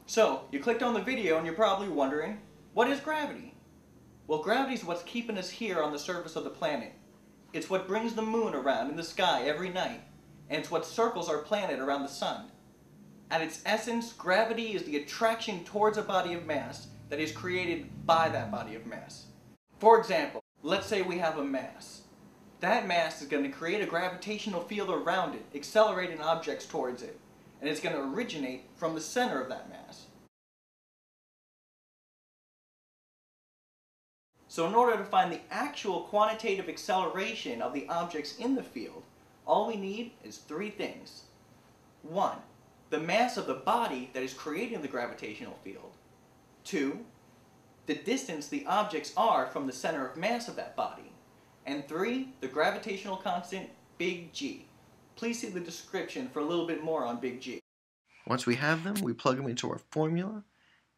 So, you clicked on the video and you're probably wondering, what is gravity? Well, gravity is what's keeping us here on the surface of the planet. It's what brings the moon around in the sky every night, and it's what circles our planet around the sun. At its essence, gravity is the attraction towards a body of mass that is created by that body of mass. For example, let's say we have a mass. That mass is going to create a gravitational field around it, accelerating objects towards it, and it's going to originate from the center of that mass. So in order to find the actual quantitative acceleration of the objects in the field, all we need is three things. 1. The mass of the body that is creating the gravitational field. 2. The distance the objects are from the center of mass of that body. And 3. The gravitational constant, big G. Please see the description for a little bit more on big G. Once we have them, we plug them into our formula.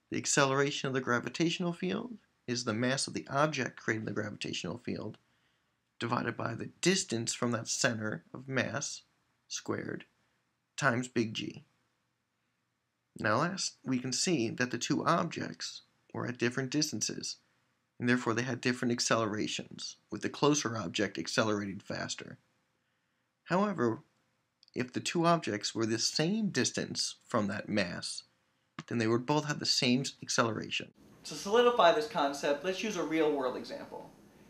The acceleration of the gravitational field is the mass of the object creating the gravitational field divided by the distance from that center of mass squared times big G. Now last, we can see that the two objects were at different distances, and therefore they had different accelerations, with the closer object accelerating faster. However, if the two objects were the same distance from that mass, then they would both have the same acceleration. To solidify this concept, let's use a real-world example.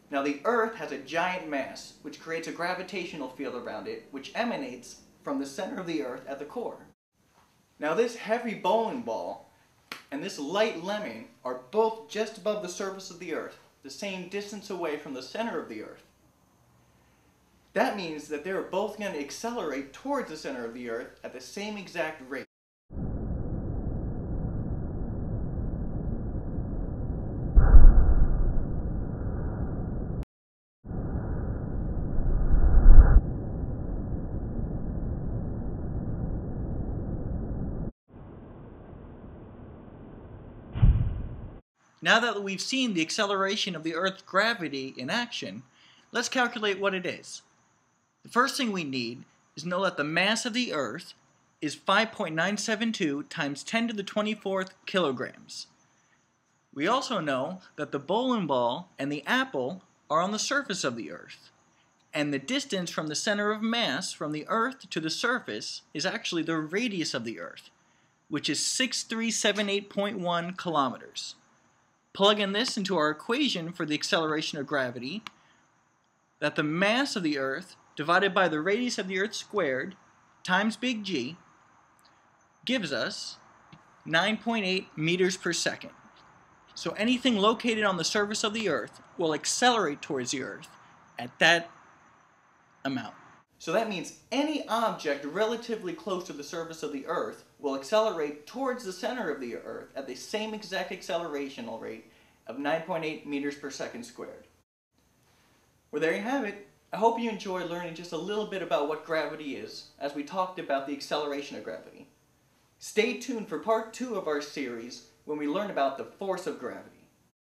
Now the Earth has a giant mass, which creates a gravitational field around it, which emanates from the center of the Earth at the core. Now this heavy bowling ball and this light lemming are both just above the surface of the Earth, the same distance away from the center of the Earth. That means that they're both going to accelerate towards the center of the Earth at the same exact rate. Now that we've seen the acceleration of the Earth's gravity in action, let's calculate what it is. The first thing we need is to know that the mass of the Earth is 5.972 times 10 to the 24th kilograms. We also know that the bowling ball and the apple are on the surface of the Earth, and the distance from the center of mass from the Earth to the surface is actually the radius of the Earth, which is 6378.1 kilometers. Plug in this into our equation for the acceleration of gravity, that the mass of the Earth divided by the radius of the Earth squared times big G gives us 9.8 meters per second. So anything located on the surface of the Earth will accelerate towards the Earth at that amount. So that means any object relatively close to the surface of the Earth will accelerate towards the center of the Earth at the same exact accelerational rate of 9.8 meters per second squared. Well, there you have it. I hope you enjoyed learning just a little bit about what gravity is, as we talked about the acceleration of gravity. Stay tuned for part 2 of our series when we learn about the force of gravity.